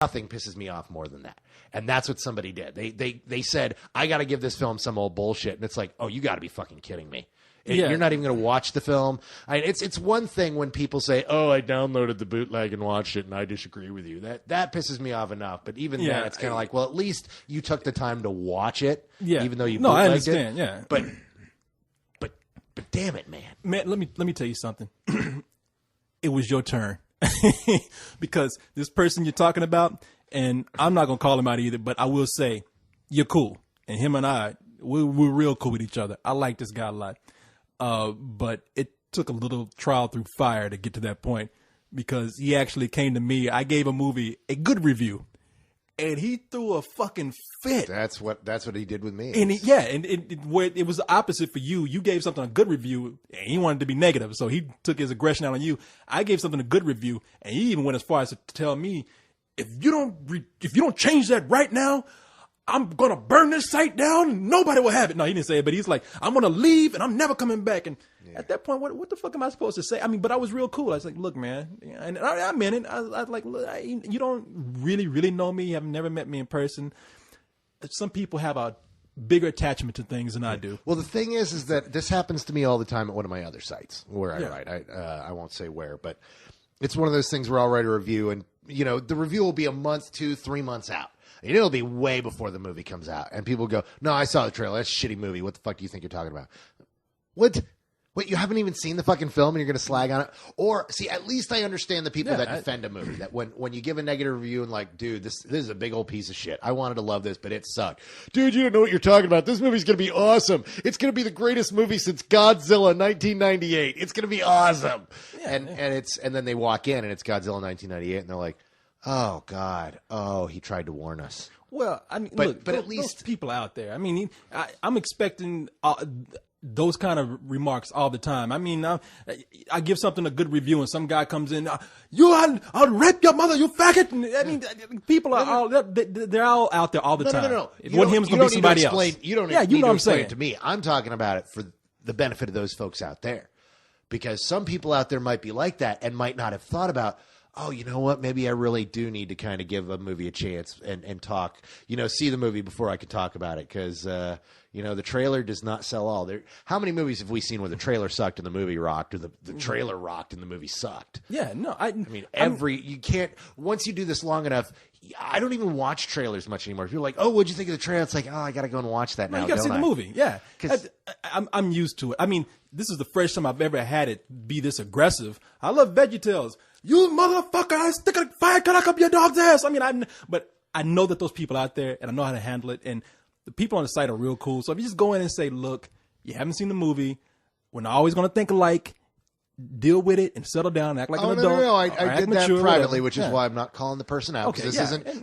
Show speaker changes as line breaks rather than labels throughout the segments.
Nothing pisses me off more than that. And that's what somebody did. They said, I got to give this film some old bullshit. And it's like, oh, you got to be fucking kidding me. You're not even going to watch the film. It's one thing when people say, oh, I downloaded the bootleg and watched it and I disagree with you. That pisses me off enough. But even then, it's kind of like, well, at least you took the time to watch it, even though you bootlegged
I understand,
it. But damn it, man.
Man, let me tell you something. It was your turn. Because this person you're talking about, and I'm not going to call him out either, but I will say, you're cool. And him and I, we're real cool with each other. I like this guy a lot. But it took a little trial through fire to get to that point, because he actually came to me. I gave a movie a good review, and he threw a fucking fit.
That's what he did with me.
And it was the opposite for you. You gave something a good review, and he wanted to be negative, so he took his aggression out on you. I gave something a good review, and he even went as far as to tell me, if you don't change that right now, I'm going to burn this site down and nobody will have it. No, he didn't say it, but he's like, I'm going to leave and I'm never coming back. And at that point, what the fuck am I supposed to say? I mean, but I was real cool. I was like, look, man, and I meant it. I was like, look, you don't really know me. You have never met me in person. Some people have a bigger attachment to things than I do.
Well, the thing is that this happens to me all the time at one of my other sites where I write. I won't say where, but it's one of those things where I'll write a review and, the review will be a month, 2, 3 months out. And it'll be way before the movie comes out. And people go, no, I saw the trailer. That's a shitty movie. What the fuck do you think you're talking about? What? Wait, you haven't even seen the fucking film and you're going to slag on it? Or, see, at least I understand the people that defend a movie. That when you give a negative review and like, dude, this is a big old piece of shit. I wanted to love this, but it sucked. Dude, you don't know what you're talking about. This movie's going to be awesome. It's going to be the greatest movie since Godzilla 1998. It's going to be awesome. And then they walk in and it's Godzilla 1998 and they're like, oh, God. Oh, he tried to warn us.
Well, I mean,
but
look,
at least
those people out there. I mean, I'm expecting those kind of remarks all the time. I mean, I give something a good review and some guy comes in, I'll rape your mother, you faggot. I mean, people are they're all out there all the time.
No.
One of him's going to be somebody else.
You don't need to explain it to me. I'm talking about it for the benefit of those folks out there. Because some people out there might be like that and might not have thought about, oh, you know what? Maybe I really do need to kind of give a movie a chance and talk, see the movie before I can talk about it. Because, the trailer does not sell all. How many movies have we seen where the trailer sucked and the movie rocked, or the trailer rocked and the movie sucked?
Yeah, no.
You can't, once you do this long enough, I don't even watch trailers much anymore. People are like, oh, what'd you think of the trailer? It's like, oh, I got to go and watch that now.
You got to see the movie. Yeah. I'm used to it. I mean, this is the first time I've ever had it be this aggressive. I love VeggieTales. You motherfucker, I stick a fire cut up your dog's ass. I mean, but I know that those people out there, and I know how to handle it. And the people on the site are real cool. So if you just go in and say, look, you haven't seen the movie. We're not always going to think alike. Deal with it and settle down and act like an adult.
No. I did that privately, which is why I'm not calling the person out. Okay,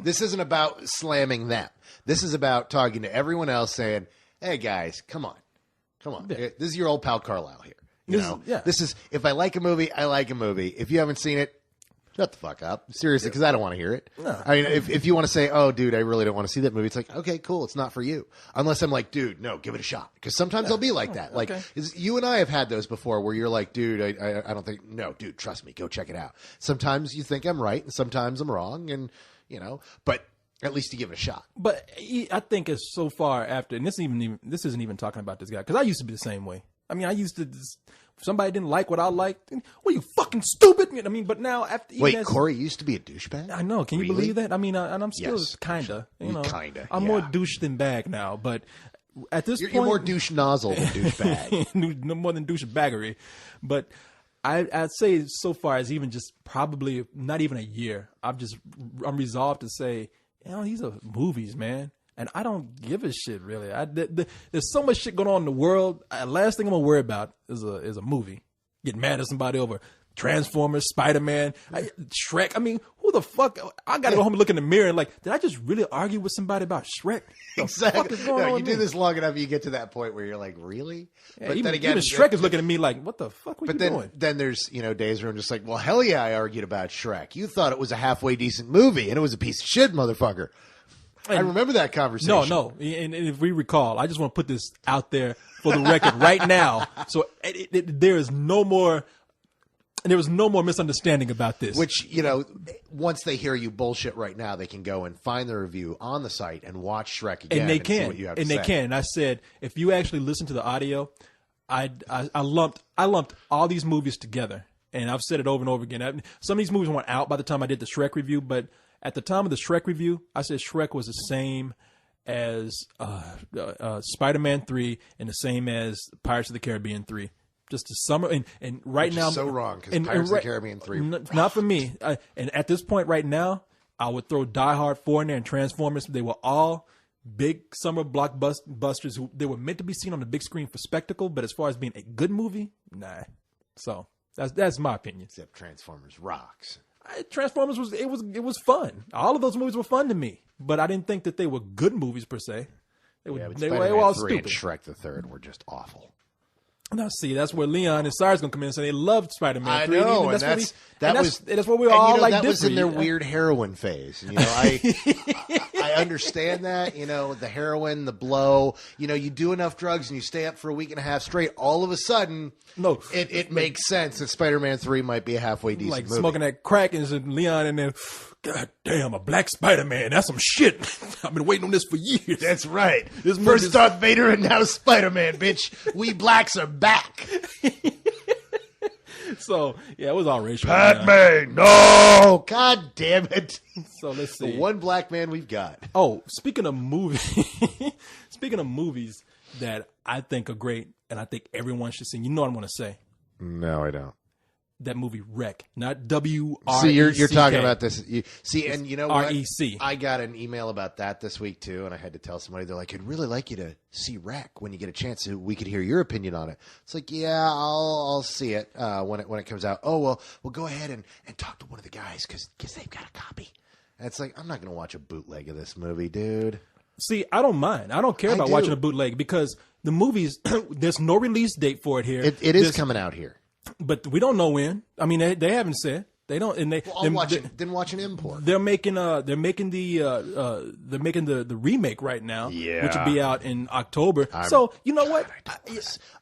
this isn't about slamming them. This is about talking to everyone else saying, hey, guys, come on. Yeah. This is your old pal Carlisle here. This is, if I like a movie, I like a movie. If you haven't seen it, shut the fuck up. Seriously, because I don't want to hear it. No. I mean, if you want to say, oh, dude, I really don't want to see that movie, it's like, okay, cool, it's not for you. Unless I'm like, dude, no, give it a shot. Because sometimes I'll be like that. Like, you and I have had those before where you're like, dude, I don't think, no, dude, trust me, go check it out. Sometimes you think I'm right, and sometimes I'm wrong, and, but at least you give it a shot. But
I think it's so far after, and this isn't even talking about this guy, because I used to be the same way. I mean, I used to just, if somebody didn't like what I liked, well, you fucking stupid. I mean, but now after
Corey used to be a douchebag?
I know. Can you believe that? I mean, and I'm still kinda. I'm more douche than bag now, but at this point,
you're more douche nozzle than douchebag.
No more than douchebaggery. But I'd say so far as even just probably not even a year, I'm resolved to say, these are movies, man. And I don't give a shit, really. There's so much shit going on in the world. Last thing I'm going to worry about is a movie. Get mad at somebody over Transformers, Spider-Man, Shrek. I mean, who the fuck? I got to go home and look in the mirror and did I just really argue with somebody about Shrek?
Exactly. You do this long enough, you get to that point where you're like, really?
Yeah, but then again, even Shrek is looking at me like, what the fuck were you doing?
But then there's, days where I'm just like, well, hell yeah, I argued about Shrek. You thought it was a halfway decent movie, and it was a piece of shit, motherfucker. I remember that conversation.
No. And if we recall, I just want to put this out there for the record right now. So there is no more there was no more misunderstanding about this.
Which, once they hear you bullshit right now, they can go and find the review on the site and watch Shrek again.
And they
see what you have to say.
they can. And I said, if you actually listen to the audio, I lumped all these movies together. And I've said it over and over again. Some of these movies weren't out by the time I did the Shrek review, but at the time of the Shrek review, I said Shrek was the same as Spider-Man 3 and the same as Pirates of the Caribbean 3. Just the summer, and right now,
so wrong because Pirates of the Caribbean 3.
Not for me. And at this point right now, I would throw Die Hard 4 in there and Transformers. They were all big summer blockbusters. They were meant to be seen on the big screen for spectacle, but as far as being a good movie, nah. So that's my opinion.
Except Transformers rocks.
Transformers was fun. All of those movies were fun to me, but I didn't think that they were good movies per se. They were all stupid.
And Shrek the Third were just awful.
Now, see, that's where Leon and Cyrus gonna come in and say they loved Spider-Man 3.
I know,
and
that's
what we were all like.
That was in their
different.
weird heroin phase. I understand that. The heroin, the blow. You do enough drugs and you stay up for a week and a half straight. All of a sudden, it makes sense that Spider-Man 3 might be a halfway decent
like
movie.
Smoking that crack and Leon in there. God damn, a black Spider-Man. That's some shit. I've been waiting on this for years.
That's right. First Darth Vader and now Spider-Man, bitch. We blacks are back.
So, yeah, it was all racial.
Batman, no! God damn it.
So, let's see.
The one black man we've got.
Oh, speaking of movies that I think are great and I think everyone should see, you know what I'm going to say.
No, I don't.
That movie Wreck, not W-R-E-C-K.
See, you're talking about this. And you know what?
R-E-C.
I got an email about that this week, too, and I had to tell somebody, they're like, I'd really like you to see Wreck when you get a chance so we could hear your opinion on it. It's like, yeah, I'll see it when it comes out. Oh, well, go ahead and talk to one of the guys because they've got a copy. And it's like, I'm not going to watch a bootleg of this movie, dude.
See, I don't mind. I don't care about watching a bootleg because the movies, there's no release date for it here.
It is coming out here.
But we don't know when. I mean, they haven't said. They don't, and they.
Well, didn't watch an import.
They're making the remake right now, which will be out in October. So you know what?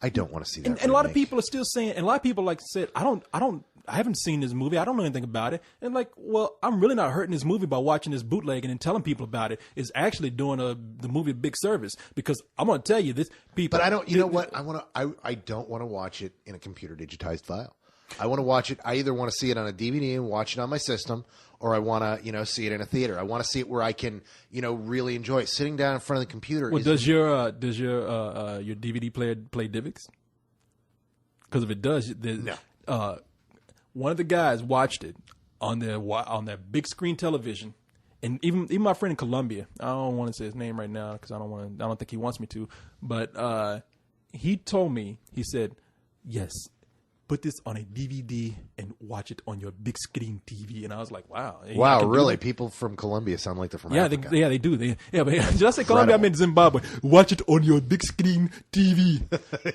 I don't want to see that.
And a lot of people are still saying, and a lot of people like said, I haven't seen this movie. I don't know anything about it. And like, well, I'm really not hurting this movie by watching this bootleg and then telling people about it. It's actually doing the movie a big service because I'm going to tell you this people.
But I don't. You know what? I don't want to watch it in a computer digitized file. I want to watch it. I either want to see it on a DVD and watch it on my system, or I want to, see it in a theater. I want to see it where I can, really enjoy it. Sitting down in front of the computer.
Well, does your DVD player play DivX? Because if it does,
no.
One of the guys watched it on their big screen television, and even my friend in Colombia. I don't want to say his name right now because I don't think he wants me to. But he told me, he said, yes, put this on a DVD and watch it on your big screen TV. And I was like, wow.
Wow, really? People from Colombia sound like they're from Africa.
They do. But did I say Colombia? I meant Zimbabwe. Watch it on your big screen TV.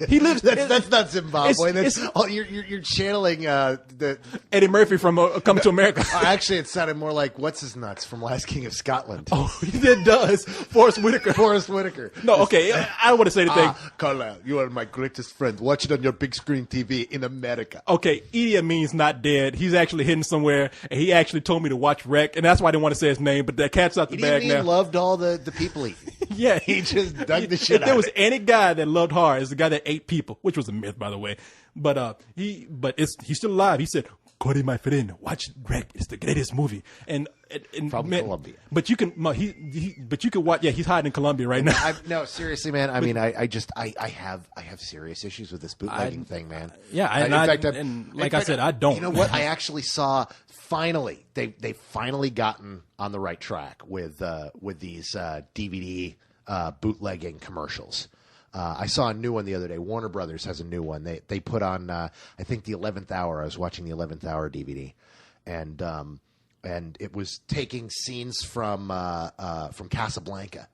He lives.
That's not Zimbabwe. You're channeling the
Eddie Murphy from Coming to America.
Actually, it sounded more like what's his nuts from Last King of Scotland.
Oh, it does. Forrest Whitaker. No, okay. I don't want to say anything.
Carlisle, you are my greatest friend. Watch it on your big screen TV in America.
Okay, Idi Amin's not dead. He's actually hidden somewhere, and he actually told me to watch Wreck, and that's why I didn't want to say his name, but that cat's out the bag now.
He loved all the people eating.
Yeah.
He just dug the shit out.
If there was any guy that loved horror, it's the guy that ate people, which was a myth, by the way. But he's still alive. He said, Cody, my friend, watch Wreck. It's the greatest movie. And
from Colombia.
But you can watch. Yeah, he's hiding in Colombia right now.
No, seriously, man. I mean, I have serious issues with this bootlegging thing, man.
Yeah, I said, I don't.
You know what? I actually saw. Finally, they've finally gotten on the right track with these DVD bootlegging commercials. I saw a new one the other day. Warner Brothers has a new one. They put on I think the 11th Hour. I was watching the 11th Hour DVD, and it was taking scenes from Casablanca,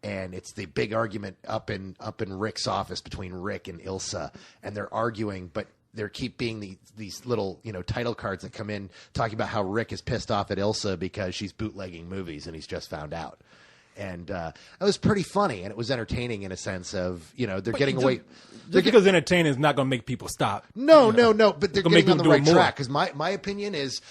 and it's the big argument up in Rick's office between Rick and Ilsa, and they're arguing, but there keep being these little title cards that come in talking about how Rick is pissed off at Ilsa because she's bootlegging movies and he's just found out. and it was pretty funny, and it was entertaining in a sense of they're getting away.
Just because entertaining is not going to make people stop.
No, but they're getting on the right track. Because my opinion is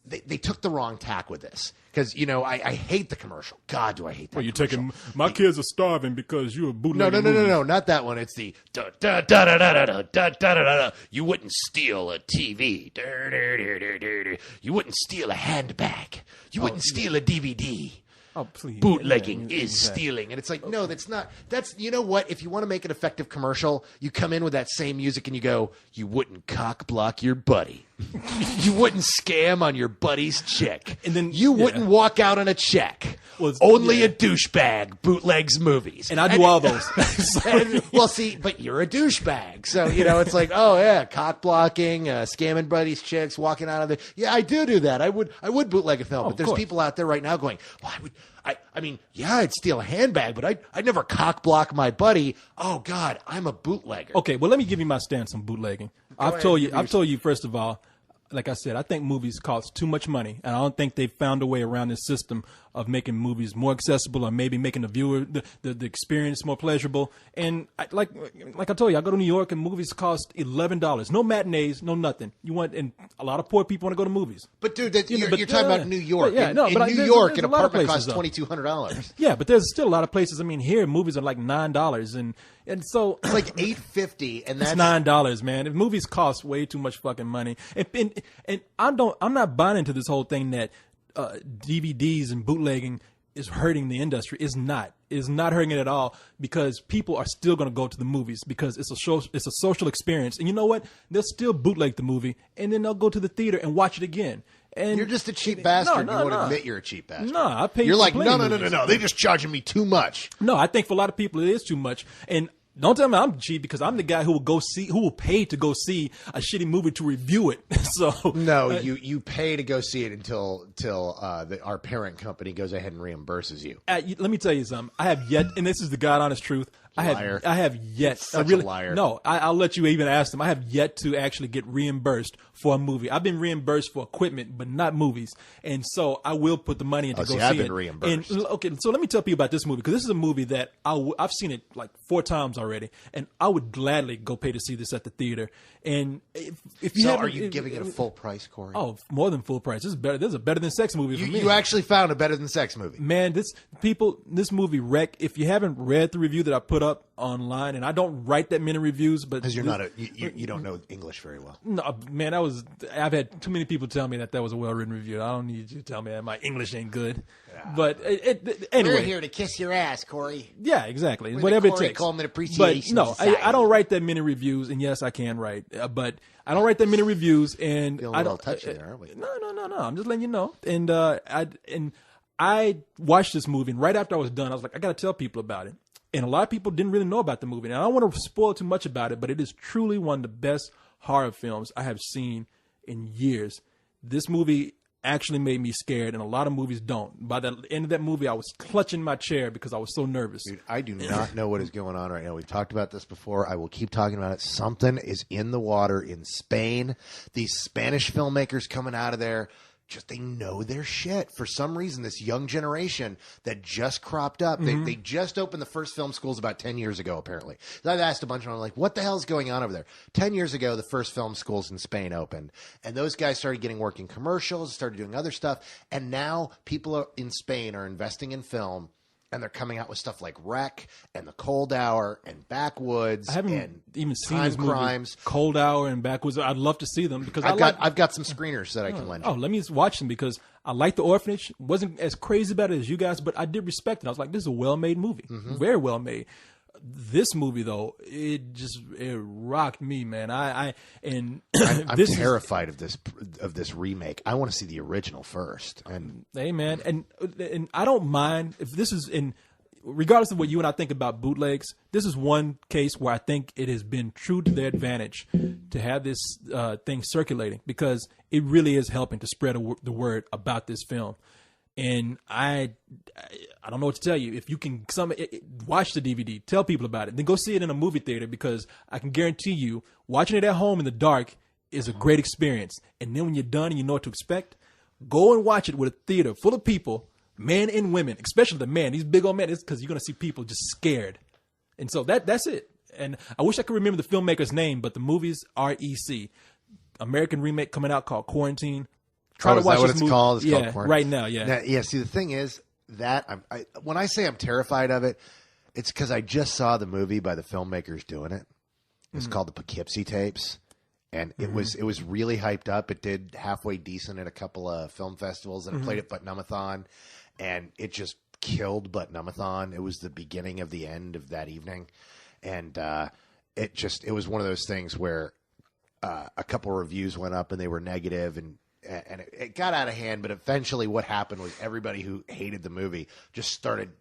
they took the wrong tack with this. Because I hate the commercial. God, do I hate that?
Well, you're taking my kids are starving because you're a bootlegger.
No, not that one. It's the da da da da da da da da da. You wouldn't steal a TV. You wouldn't steal a handbag. You wouldn't steal a DVD.
Oh, please.
Bootlegging is stealing. And it's like, no, that's not. That's, you know what? If you want to make an effective commercial, you come in with that same music and you go, you wouldn't cock block your buddy. You wouldn't scam on your buddy's check. And then you wouldn't walk out on a check. Well, only a douchebag bootlegs movies.
And I do all those.
Well, see, but you're a douchebag. So, it's like, oh, yeah, cock blocking, scamming buddies' chicks, walking out of the. Yeah, I do that. I would bootleg a film. But there's people out there right now going, well, I mean, yeah, I'd steal a handbag, but I'd never cock block my buddy. Oh, God, I'm a bootlegger.
Okay, well, let me give you my stance on bootlegging. I've told you, first of all, like I said, I think movies cost too much money, and I don't think they've found a way around this system of making movies more accessible or maybe making the viewer, the experience more pleasurable. And like I told you, I go to New York and movies cost $11. No matinees, no nothing. And a lot of poor people want to go to movies.
But dude, you're talking about New York.
In
New York, an apartment costs $2,200.
Yeah, but there's still a lot of places. I mean, here movies are like $9, and so
it's like $8.50, and that's
$9, man. If movies cost way too much fucking money, and I'm not buying into this whole thing that DVDs and bootlegging is hurting the industry. It's not hurting it at all, because people are still going to go to the movies because it's a social experience. And you know what? They'll still bootleg the movie, and then they'll go to the theater and watch it again. And
you're just a cheap bastard. You won't admit you're a cheap bastard.
No, I pay.
You're like, no. They're just charging me too much.
No, I think for a lot of people it is too much. And don't tell me I'm cheap, because I'm the guy who will pay to go see a shitty movie to review it. So
no, you pay to go see it until our parent company goes ahead and reimburses you.
Let me tell you something. I have yet, and this is the God honest truth.
Liar.
I have yet.
Such a liar.
No, I'll let you even ask them. I have yet to actually get reimbursed for a movie. I've been reimbursed for equipment, but not movies. And so I will put the money in to go see
I've
it.
been reimbursed.
And, okay, so let me tell people about this movie, because this is a movie that I've seen it like 4 times already, and I would gladly go pay to see this at the theater. And if you
are you giving it a full price, Corey?
Oh, more than full price. This is better. This is a better than sex movie for me.
You actually found a better than sex movie,
man. This movie wreck. If you haven't read the review that I put up online, and I don't write that many reviews, but
because you don't know English very well.
No, man, I've had too many people tell me that was a well written review. I don't need you to tell me that my English ain't good. Yeah. But anyway,
we're here to kiss your ass, Corey.
Yeah, exactly. Whatever it takes.
Coleman Appreciation
But no, I don't write that many reviews, and yes, I can write, but I don't write that many reviews, and
feeling a little touchy there, aren't we?
No. I'm just letting you know. And I watched this movie, and right after I was done, I was like, I got to tell people about it. And a lot of people didn't really know about the movie. And I don't want to spoil too much about it, but it is truly one of the best horror films I have seen in years. This movie actually made me scared, and a lot of movies don't. By the end of that movie, I was clutching my chair because I was so nervous.
Dude, I do not know what is going on right now. We've talked about this before. I will keep talking about it. Something is in the water in Spain. These Spanish filmmakers coming out of there, they know their shit. For some reason, this young generation that just cropped up, they just opened the first film schools about 10 years ago, apparently. So I've asked a bunch of them, like, what the hell's going on over there? 10 years ago, the first film schools in Spain opened, and those guys started getting work in commercials, started doing other stuff, and now people in Spain are investing in film, and they're coming out with stuff like Wreck and The Cold Hour and Backwoods.
I haven't even seen
Time
this movie.
Crimes.
Cold Hour and Backwoods. I'd love to see them, because
I've got some screeners that I can lend you.
Oh, let me watch them, because I like The Orphanage. Wasn't as crazy about it as you guys, but I did respect it. I was like, this is a well-made movie. Very well made. This movie, though, it rocked me, man. I'm
terrified of this remake. I want to see the original first. And
hey, man, and I don't mind if this is regardless of what you and I think about bootlegs. This is one case where I think it has been true to their advantage to have this thing circulating, because it really is helping to spread the word about this film. And I don't know what to tell you. If you can watch the DVD, tell people about it, then go see it in a movie theater, because I can guarantee you watching it at home in the dark is a great experience. And then when you're done and you know what to expect, go and watch it with a theater full of people Men and women, especially the men, these big old men, it's because you're going to see people just scared. And so that's it. And I wish I could remember the filmmaker's name, but the movie's REC. American remake coming out called Quarantine. Try to watch this movie.
Called? It's called
Quarantine. Right now,
yeah. See, the thing is that when I say I'm terrified of it, it's because I just saw the movie by the filmmakers doing it. It's called the Poughkeepsie Tapes. And it was really hyped up. It did halfway decent at a couple of film festivals, and it played at Butt-Numb-a-thon, and it just killed Butt-Numb-a-thon. It was the beginning of the end of that evening, and it was one of those things where a couple of reviews went up and they were negative, and it got out of hand. But eventually, what happened was everybody who hated the movie just started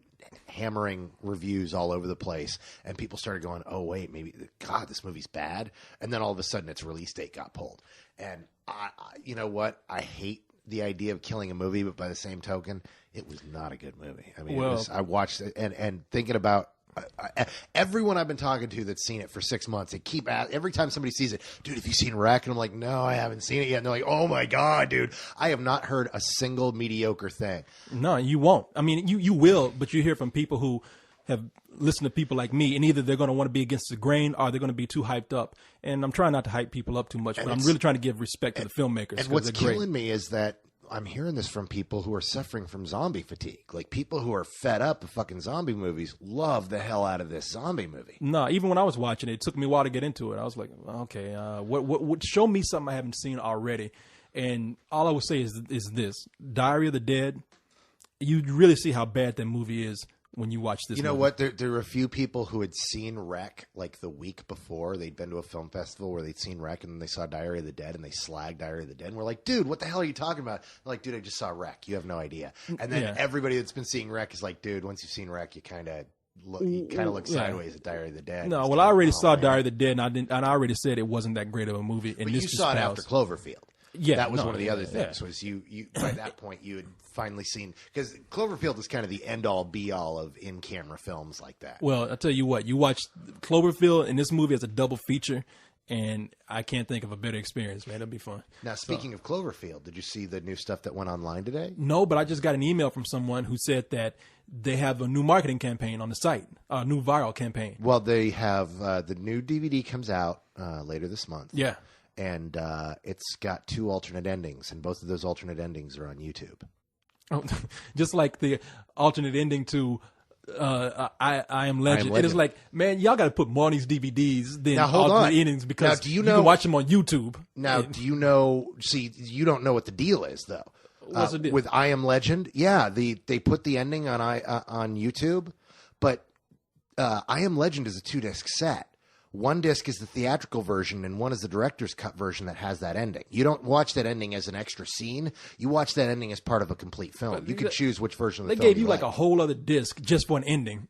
hammering reviews all over the place, and people started going, oh wait, maybe God, this movie's bad. And then all of a sudden its release date got pulled. And I you know what, I hate the idea of killing a movie, but by the same token, it was not a good movie. I mean, I watched it and thinking about everyone I've been talking to that's seen it for 6 months, they keep every time somebody sees it, dude, have you seen Wreck? And I'm like, no, I haven't seen it yet. And they're like, oh my God, dude, I have not heard a single mediocre thing.
No, you won't. I mean, you will, but you hear from people who have listened to people like me, and either they're going to want to be against the grain or they're going to be too hyped up. And I'm trying not to hype people up too much, but I'm really trying to give respect to the filmmakers.
And what's killing me is that I'm hearing this from people who are suffering from zombie fatigue. Like, people who are fed up with fucking zombie movies love the hell out of this zombie movie.
No, even when I was watching it, it took me a while to get into it. I was like, okay, what show me something I haven't seen already. And all I would say is this: Diary of the Dead. You really see how bad that movie is when you watch this.
You know what? There were a few people who had seen Wreck like the week before. They'd been to a film festival where they'd seen Wreck, and then they saw Diary of the Dead, and they slagged Diary of the Dead. And we're like, dude, what the hell are you talking about? They're like, dude, I just saw Wreck. You have no idea. And then everybody that's been seeing Wreck is like, dude, once you've seen Wreck, you kind of look sideways at Diary of the Dead.
No, well, I already saw Diary of the Dead, and I already said it wasn't that great of a movie.
But you saw it after Cloverfield.
Yeah,
that was one of the other things. Was you by that point you had finally seen, because Cloverfield is kind of the end all be all of in camera films like that.
Well, I'll tell you what, you watch Cloverfield and this movie as a double feature, and I can't think of a better experience, man. It'll be fun.
Now, speaking of Cloverfield, did you see the new stuff that went online today?
No, but I just got an email from someone who said that they have a new marketing campaign on the site, a new viral campaign.
Well, they have the new DVD comes out later this month.
Yeah.
And it's got 2 alternate endings, and both of those alternate endings are on YouTube.
Oh, just like the alternate ending to I Am Legend. It is like, man, y'all got to put more on these DVDs than alternate endings, because you can watch them on YouTube.
Now, do you know? See, you don't know what the deal is, though.
What's the deal?
With I Am Legend? Yeah, they put the ending on YouTube, but I Am Legend is a 2-disc set. One disc is the theatrical version, and one is the director's cut version that has that ending. You don't watch that ending as an extra scene. You watch that ending as part of a complete film. But you can choose which version of the film
they gave you like a whole other disc just for an ending.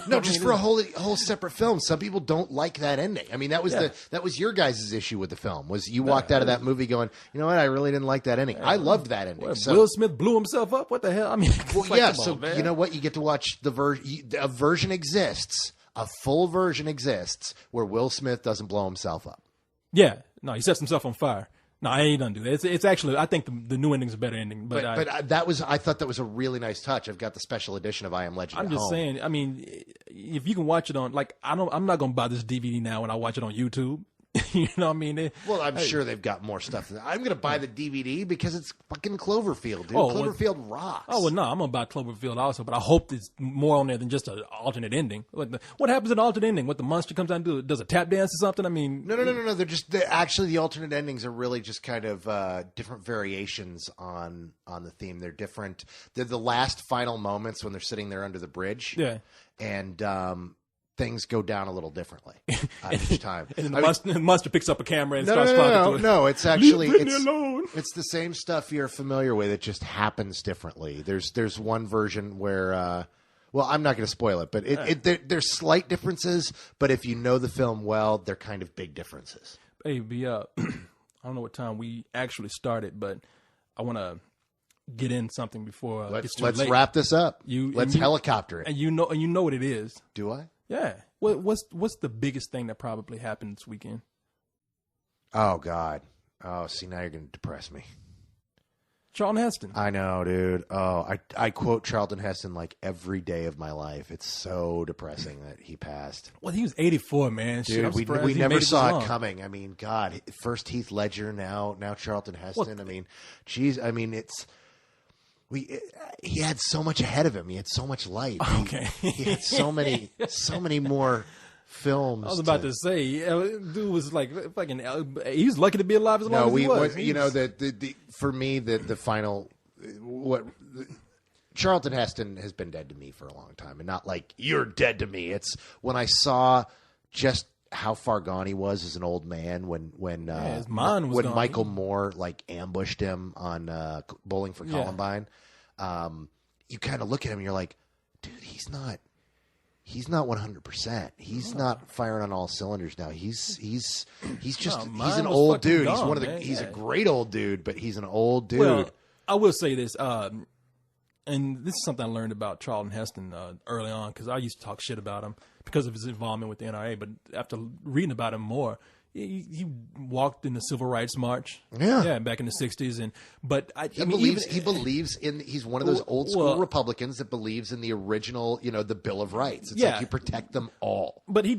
No, just for a whole separate film. Some people don't like that ending. I mean, that was your guys' issue with the film, was you walked out of that movie going, you know what, I really didn't like that ending. I loved that ending.
Will Smith blew himself up? What the hell? I mean,
you know what? You get to watch a version exists. A full version exists where Will Smith doesn't blow himself up.
Yeah. No, he sets himself on fire. No, I ain't gonna do that. It's actually, I think the new ending's a better ending. But
I thought that was a really nice touch. I've got the special edition of I Am Legend.
I'm just saying, I mean, if you can watch it on, like, I'm not gonna buy this DVD now when I watch it on YouTube. You know what I mean?
Well, I'm sure they've got more stuff. I'm going to buy the DVD because it's fucking Cloverfield, dude. Cloverfield rocks.
Oh, well, no, I'm going to buy Cloverfield also, but I hope there's more on there than just an alternate ending. What happens in an alternate ending? What, the monster comes out and does a tap dance or something? I mean...
No. Actually, the alternate endings are really just kind of different variations on the theme. They're different. They're the last final moments when they're sitting there under the bridge.
Yeah.
And... things go down a little differently each time.
And the monster picks up a camera and starts talking to it.
No, it's actually it's the same stuff you're familiar with. It just happens differently. There's one version where, well, I'm not going to spoil it, but there's slight differences. But if you know the film well, they're kind of big differences.
Hey, I don't know what time we actually started, but I want to get in something before
let's wrap this up. Let's helicopter it.
And you know what it is.
Do I?
Yeah. What's the biggest thing that probably happened this weekend?
Oh, God. Oh, see, now you're going to depress me.
Charlton Heston.
I know, dude. Oh, I quote Charlton Heston like every day of my life. It's so depressing that he passed.
Well, he was 84, man.
Dude,
Shit,
we never saw it
long.
coming. I mean, God, first Heath Ledger, now Charlton Heston. I mean, geez, I mean, he had so much ahead of him. He had so much light.
Okay.
He had so many more films.
I was about to say, dude was like fucking. He was lucky to be alive as long as he was.
You know, for me, the final Charlton Heston has been dead to me for a long time, and not like you're dead to me. It's when I saw just how far gone he was as an old man when
his mind was gone.
Michael Moore like ambushed him on Bowling for Columbine. You kind of look at him and you're like, dude, he's not 100%. He's not firing on all cylinders now. He's an old dude.
Gone,
he's a great old dude, but he's an old dude.
Well, I will say this, and this is something I learned about Charlton Heston early on, because I used to talk shit about him because of his involvement with the NRA. But after reading about him more, he walked in the Civil Rights March, back in the '60s, he's one of those old school Republicans that believes in the original, the Bill of Rights. It's like you protect them all. But he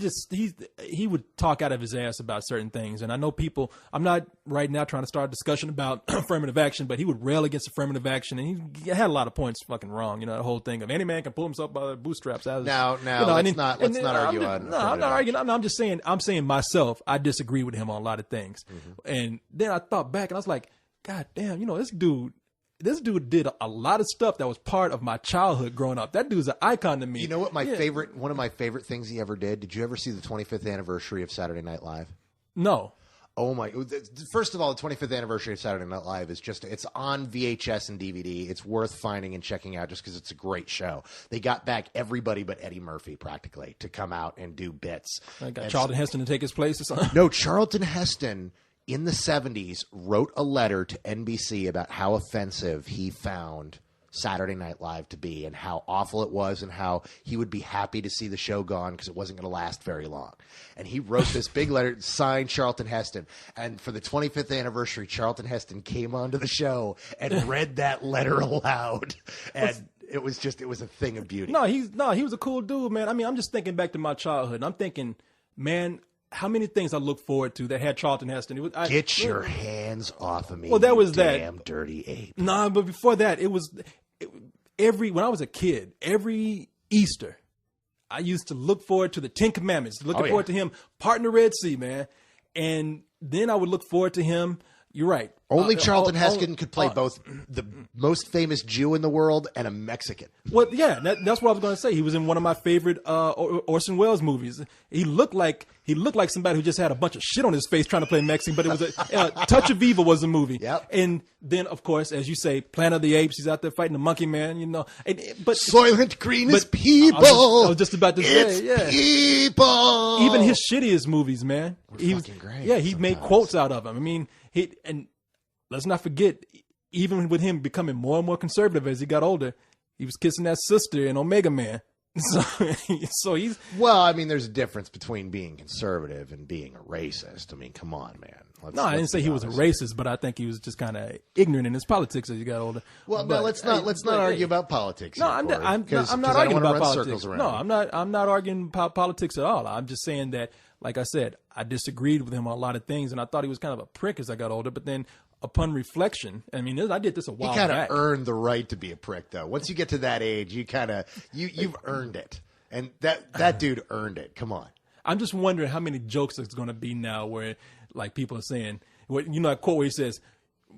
would talk out of his ass about certain things, and I know people. I'm not right now trying to start a discussion about affirmative action, but he would rail against affirmative action, and he had a lot of points fucking wrong. The whole thing of any man can pull himself by the bootstraps.
Let's not argue on.
No, I'm not arguing. I'm just saying. I'm saying myself. I disagree with him on a lot of things. And then I thought back and I was like, God damn, this dude did a lot of stuff that was part of my childhood growing up. That dude's an icon to me.
You know what one of my favorite things he ever did? Did you ever see the 25th anniversary of Saturday Night Live?
No.
Oh my! First of all, the 25th anniversary of Saturday Night Live is it's on VHS and DVD. It's worth finding and checking out just because it's a great show. They got back everybody but Eddie Murphy practically to come out and do bits.
I got Charlton Heston to take his place or something.
No, Charlton Heston in the 70s wrote a letter to NBC about how offensive he found Saturday Night Live to be and how awful it was and how he would be happy to see the show gone because it wasn't going to last very long. And he wrote this big letter, signed Charlton Heston. And for the 25th anniversary, Charlton Heston came onto the show and read that letter aloud. And it was a thing of beauty.
He was a cool dude, man. I mean, I'm just thinking back to my childhood and I'm thinking, man, how many things I look forward to that had Charlton Heston.
Get your hands off of me.
Well, that was
damn dirty ape.
Nah, but before that, when I was a kid, every Easter, I used to look forward to the Ten Commandments, forward to him parting the Red Sea, man. And then I would look forward to him. You're right.
Only Charlton Heston could play both the most famous Jew in the world and a Mexican.
Well, yeah, that's what I was going to say. He was in one of my favorite Orson Welles movies. He looked like somebody who just had a bunch of shit on his face trying to play Mexican, but it was Touch of Evil was the movie.
Yep.
And then, of course, as you say, Planet of the Apes, he's out there fighting the monkey man, But
Soylent Green is people.
I was just about to say,
people.
Even his shittiest movies, man.
He was fucking great.
Yeah, he made quotes out of them. I mean, and let's not forget, even with him becoming more and more conservative as he got older, he was kissing that sister in Omega Man. So he's...
Well, I mean, there's a difference between being conservative and being a racist. I mean, come on, man.
I didn't say he was a racist, but I think he was just kind of ignorant in his politics as he got older.
Well, no, let's not argue about politics.
No,
here,
I'm not arguing about politics. No, I'm not arguing about politics at all. I'm just saying that, like I said, I disagreed with him on a lot of things, and I thought he was kind of a prick as I got older. But then, upon reflection, I mean, I did this a while back.
You kind of earned the right to be a prick, though. Once you get to that age, you've earned it, and that dude earned it. Come on.
I'm just wondering how many jokes there's going to be now where, like, people are saying, a quote where he says,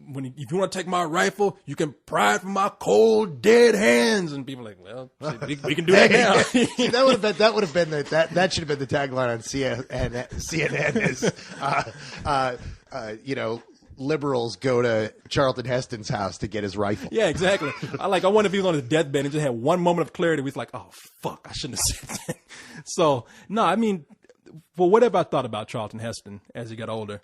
if you want to take my rifle, you can pry it from my cold, dead hands. And people are like, well, we can do that now.
See, that should have been the tagline on CNN is, liberals go to Charlton Heston's house to get his rifle.
Yeah, exactly. I wonder if he was on his deathbed and just had one moment of clarity. He's like, oh, fuck, I shouldn't have said that. So, no, I mean, for whatever I thought about Charlton Heston as he got older,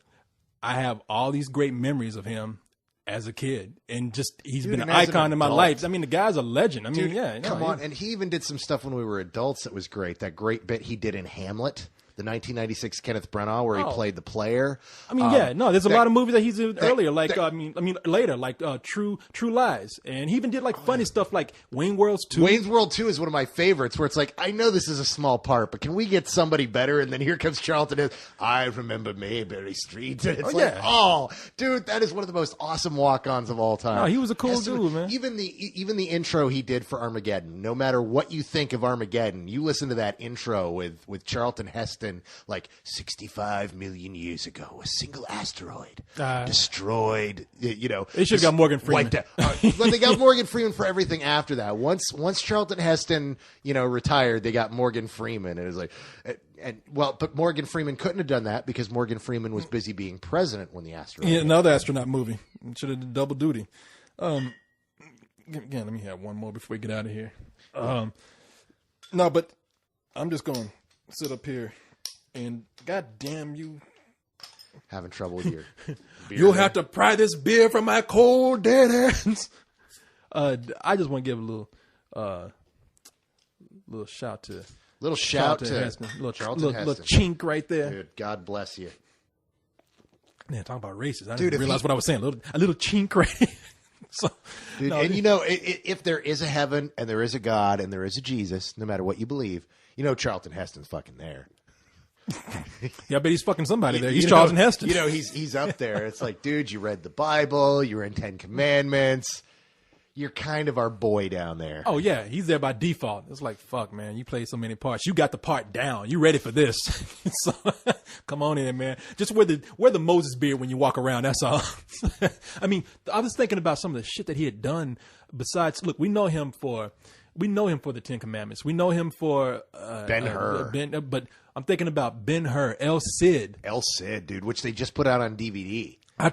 I have all these great memories of him as a kid, and just he's been an icon in my life. I mean, the guy's a legend. I mean,
come on. And he even did some stuff when we were adults that was great. That great bit he did in Hamlet. the 1996 Kenneth Branagh where he played the player.
I mean, there's a lot of movies that he's in earlier, like later, like True Lies, and he even did like funny stuff like Wayne's World 2.
Wayne's World 2 is one of my favorites, where it's like, I know this is a small part, but can we get somebody better? And then here comes Charlton Heston. I remember Mayberry Street. And it's dude, that is one of the most awesome walk-ons of all time.
No, he was a cool dude, man.
Even the intro he did for Armageddon. No matter what you think of Armageddon, you listen to that intro with Charlton Heston, like 65 million years ago, a single asteroid destroyed.
They should have got Morgan Freeman.
But they got Morgan Freeman for everything after that. Once Charlton Heston, retired, they got Morgan Freeman. And it was like, but Morgan Freeman couldn't have done that because Morgan Freeman was busy being president when the asteroid.
Yeah, another astronaut movie. Should have did double duty. Again, let me have one more before we get out of here. No, but I'm just going to sit up here and goddamn you.
Having trouble with your beer.
You'll have to pry this beer from my cold dead hands. I just want to give a little shout to
Heston.
Little chink right there.
Dude, God bless you.
Man, talking about racist. I didn't realize what I was saying. A little chink right here. So,
dude, if there is a heaven and there is a God and there is a Jesus, no matter what you believe, Charlton Heston's fucking there.
Yeah, I bet he's fucking somebody there. He's Charlton Heston.
He's up there. It's like, dude, you read the Bible. You're in 10 Commandments. You're kind of our boy down there.
Oh, yeah. He's there by default. It's like, fuck, man. You played so many parts. You got the part down. You ready for this. So, come on in, man. Just wear the Moses beard when you walk around. That's all. I mean, I was thinking about some of the shit that he had done besides, look, we know him for the 10 Commandments. We know him for
Ben-Hur.
But I'm thinking about Ben-Hur, El Cid.
El Cid, dude, which they just put out on DVD.
Our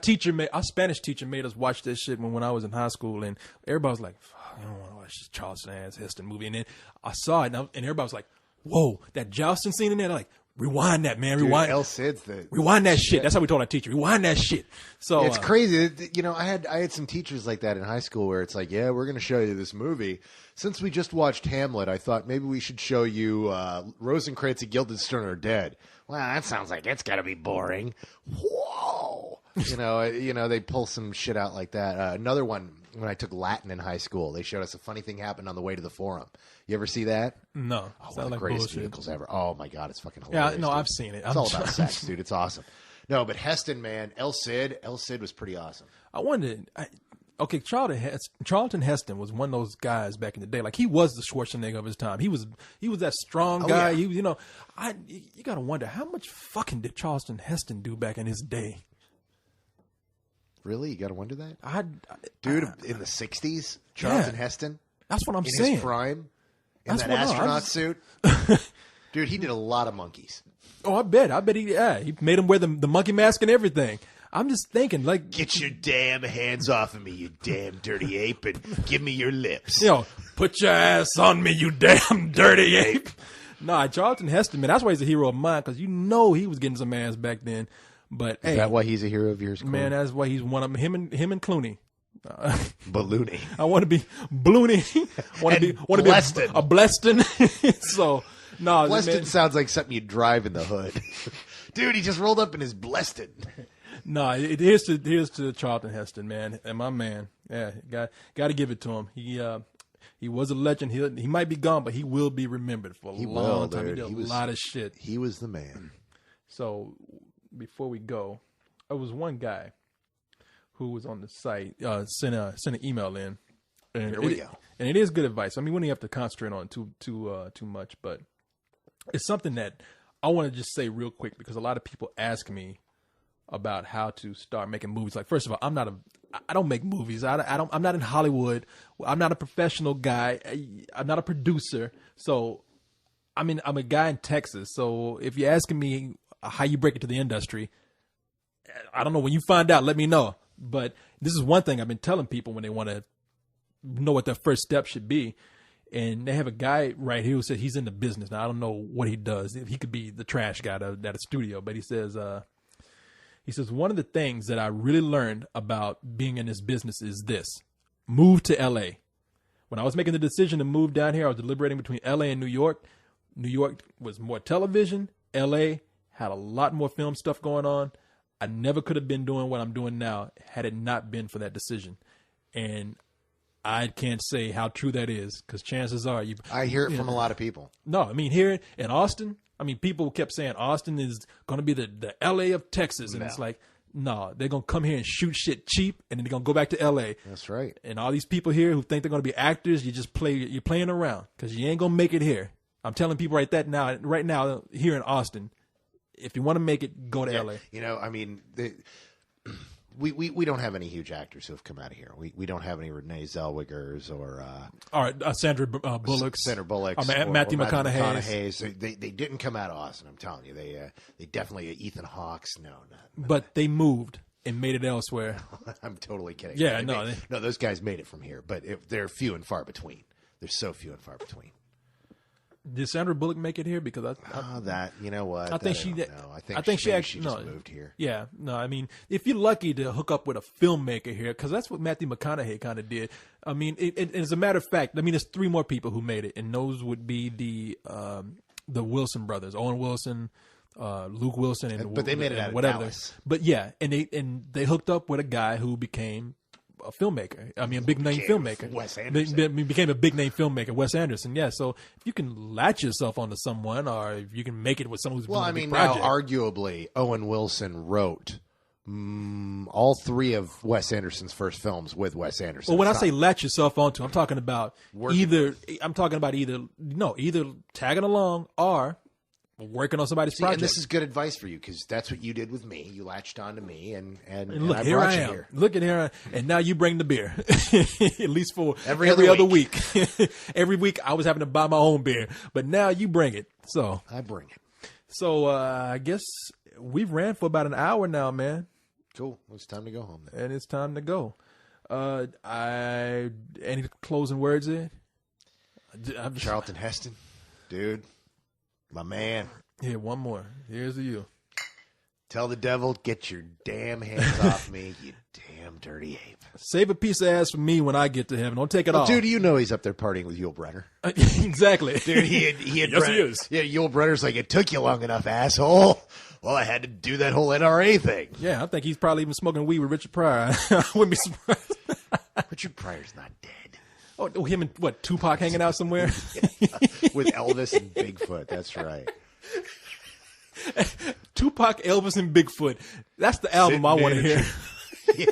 Spanish teacher made us watch this shit when I was in high school, and everybody was like, fuck, I don't want to watch this Charlton Heston movie. And then I saw it, and everybody was like, whoa, that jousting scene in there, like, rewind that, man. Rewind.
Dude, El Cid's
rewind that shit. That's how we told our teacher. Rewind that shit. So
it's crazy. I had some teachers like that in high school where it's like, yeah, we're going to show you this movie. Since we just watched Hamlet, I thought maybe we should show you Rosencrantz and Guildenstern Are Dead. Well, that sounds like it's got to be boring. Whoa. They pull some shit out like that. Another one, when I took Latin in high school, they showed us a funny thing happened on the way to the forum. You ever see that?
No.
One of the greatest musicals ever. Oh, my God. It's fucking hilarious.
Yeah, no, I've seen it.
It's all about sex, dude. It's awesome. No, but Heston, man, El Cid was pretty awesome.
I wondered, Charlton Heston was one of those guys back in the day. Like, he was the Schwarzenegger of his time. He was that strong guy. Yeah. You got to wonder, how much fucking did Charlton Heston do back in his day?
Really? You got to wonder that? In the 60s, Charlton Heston?
That's what I'm saying.
In his prime? In that astronaut suit? Dude, he did a lot of monkeys.
Oh, I bet he made him wear the monkey mask and everything. I'm just thinking, like...
Get your damn hands off of me, you damn dirty ape, and give me your lips.
Put your ass on me, you damn dirty ape. Nah, Charlton Heston, man, that's why he's a hero of mine, because he was getting some ass back then. But
is that why he's a hero of yours, Corey?
Man, that's why he's one of them. Him and Clooney.
Ballooney.
I want to be Blooney. Want to be a Bleston. So no,
Bleston sounds like something you drive in the hood. Dude, he just rolled up in his Bleston.
No, here's to Charlton Heston, man, and my man. Yeah, got to give it to him. He was a legend. He might be gone, but he will be remembered for a long time. He did a lot of shit.
He was the man.
So before we go, there was one guy who was on the site sent an email in. And
there we go.
And it is good advice. I mean, we don't have to concentrate on it too much, but it's something that I want to just say real quick because a lot of people ask me about how to start making movies. Like, first of all, I don't make movies. I'm not in Hollywood. I'm not a professional guy. I'm not a producer. So, I mean, I'm a guy in Texas. So if you're asking me how you break into the industry, I don't know. When you find out, let me know. But this is one thing I've been telling people when they want to know what their first step should be. And they have a guy right here who says he's in the business. Now, I don't know what he does. He could be the trash guy at a studio. But he says, one of the things that I really learned about being in this business is this. Move to L.A. When I was making the decision to move down here, I was deliberating between L.A. and New York. New York was more television. LA had a lot more film stuff going on. I never could have been doing what I'm doing now had it not been for that decision. And I can't say how true that is, because chances are
I hear it from a lot of people.
No, I mean, here in Austin, I mean, people kept saying Austin is going to be the LA of Texas. And it's like, no, they're going to come here and shoot shit cheap, and then they're going to go back to LA.
That's right.
And all these people here who think they're going to be actors, you're playing around, because you ain't going to make it here. I'm telling people right now here in Austin, if you want to make it, go to LA.
You know, I mean, we don't have any huge actors who have come out of here. We don't have any Renee Zellwegers or
Sandra Bullock, Matthew
McConaughey. They didn't come out of Austin. I'm telling you, they definitely Ethan Hawke's. No,
but they moved and made it elsewhere.
I'm totally kidding.
Yeah,
no, those guys made it from here, but they're few and far between. They're so few and far between.
Did Sandra Bullock make it here? Because
you know what?
I think she actually
moved here.
Yeah, no, I mean, if you're lucky to hook up with a filmmaker here, because that's what Matthew McConaughey kind of did. I mean, as a matter of fact, I mean, there's 3 more people who made it, and those would be the Wilson brothers, Owen Wilson, Luke Wilson,
but they made it out of Dallas.
But yeah, and they hooked up with a guy who became a filmmaker. I mean, a big name filmmaker.
Wes Anderson.
Became a big name filmmaker, Wes Anderson. Yeah. So if you can latch yourself onto someone, or if you can make it with someone who's
now arguably Owen Wilson wrote all 3 of Wes Anderson's first films with Wes Anderson.
Well, when I say latch yourself onto, I'm talking about either tagging along or working on somebody's project.
And this is good advice for you, because that's what you did with me. You latched onto me, and
look,
I
here
brought
I
you
am.
here.
Look at here, and now you bring the beer, at least for every other week. Every week I was having to buy my own beer, but now you bring it. So
I bring it.
So I guess we've ran for about an hour now, man.
Cool. Well, it's time to go home then.
And it's time to go. Any closing words there?
Charlton Heston, dude. My man.
Here, one more. Here's to you.
Tell the devil, get your damn hands off me, you damn dirty ape.
Save a piece of ass for me when I get to heaven. Don't take it off.
Dude, you know he's up there partying with Yul Brynner.
Exactly.
Dude, he had
yes, he is.
Yeah, Yul Brynner's like, it took you long enough, asshole. Well, I had to do that whole NRA thing.
Yeah, I think he's probably even smoking weed with Richard Pryor. I wouldn't be surprised.
Richard Pryor's not dead.
Oh, him and Tupac hanging out somewhere?
With Elvis and Bigfoot. That's right.
Tupac, Elvis, and Bigfoot. That's the album I want to hear.
Yeah.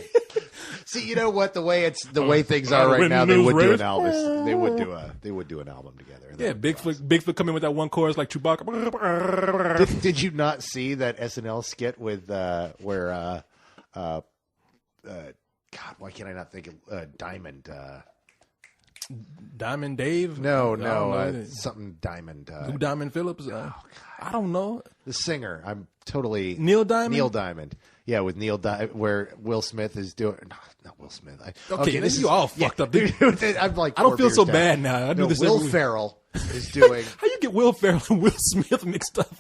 See, you know what? The way things are right now, they would do an Elvis. They would do an album together.
Yeah, Bigfoot come in with that one chorus like Chewbacca.
Did you not see that SNL skit with where God, why can't I not think of Diamond?
Diamond Dave?
No, something Diamond.
Lou Diamond Phillips? I don't know.
The singer. I'm totally
Neil Diamond.
Neil Diamond. Yeah, with Neil Diamond, where Will Smith is doing. No, not Will Smith.
This is all fucked up, dude.
I'm like,
I don't feel so
down.
bad now. I do this
Will Ferrell is doing.
How you get Will Ferrell and Will Smith mixed up?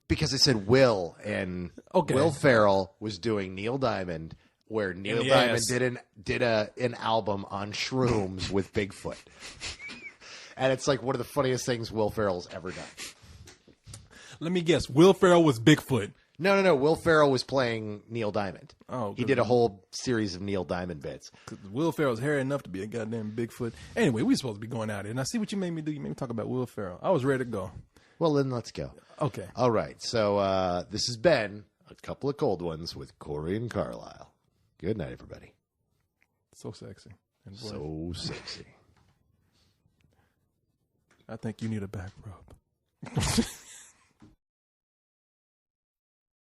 Because I said Will, and Will Ferrell was doing Neil Diamond, where Neil Diamond did an album on shrooms with Bigfoot. And it's like one of the funniest things Will Ferrell's ever done.
Let me guess. Will Ferrell was Bigfoot.
No. Will Ferrell was playing Neil Diamond.
Oh,
he did a whole series of Neil Diamond bits.
Will Ferrell's hairy enough to be a goddamn Bigfoot. Anyway, we're supposed to be going out here. And I see what you made me do. You made me talk about Will Ferrell. I was ready to go.
Well, then let's go.
Okay.
All right. So this has been A Couple of Cold Ones with Corey and Carlisle. Good night, everybody.
So sexy.
So sexy.
I think you need a back rub.